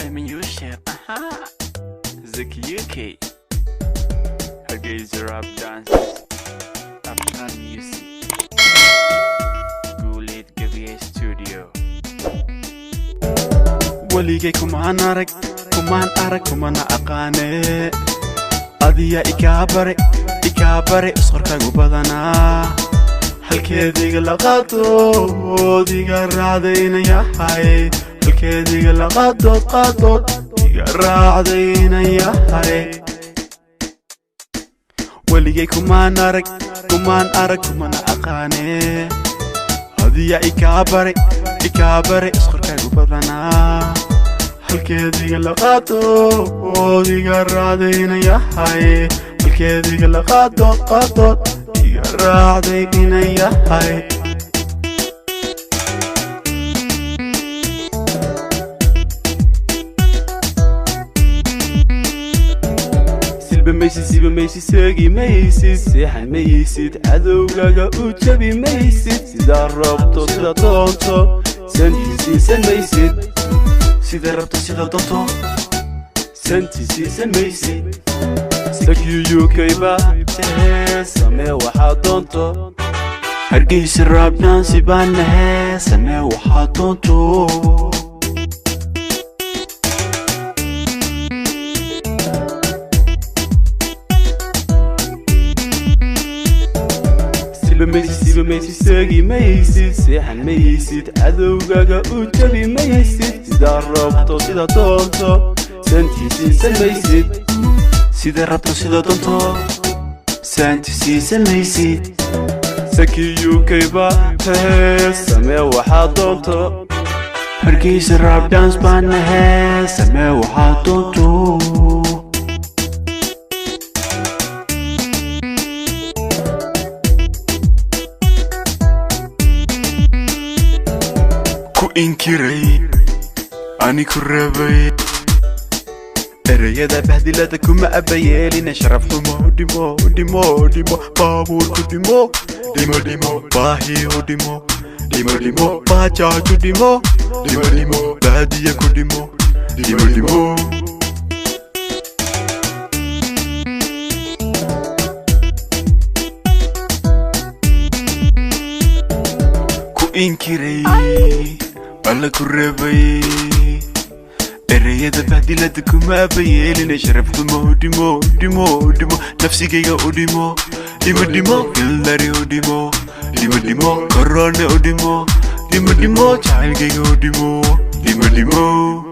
I'm Yusuf, Zaki UK, Hargeysa rap dance, Afghan music, Guuled Gabiye Studio. waligay kumaan arag kumana aqaane adiya ikaabare isqorkaagu badanaa halkeediga la qaado diga raacdaynayahay halkeediga la qaado diga raacdaynayahay waligay kumaan arag kumana aqaane adiya ikaabare isqorkaagu badanaa halkeediga la qaado diga raacdaynayahay halkeediga la qaado diga raacdaynayahay siba maysid seegi maysid seexan maysid cadowgaaga u jabi maysid sidaa rabto sida doonto santi siisan maysid sida rabto sida doonto santi siisan maysid Zaki UK baatee samee waxaa doonto Hargeysa rap dance baan nahay samee waxaa doonto siba maysid seegi maysid seexan maysid cadowgaaga u jabi maysid sidaa rabto sida doonto santi siisan maysid sida rabto sida doonto santi siisan maysid Zaki UK baatee samee waxaa doonto Hargeysa rap dance baan nahay samee waxaa doonto inkiray ani ku rabay erayada bahdilada kuma abayeelina sharaf xumo dhimo baabuurku dhimo baahi u dhimo baajaaju dhimo baadiya ku dhimo ku inkiray alla ku rabay erayada bahdilada kuma abayeelina sharaf xumo dhimo nafsigayga u dhimo hildari u dhimo korone u dhimo jacaylkayga u dhimo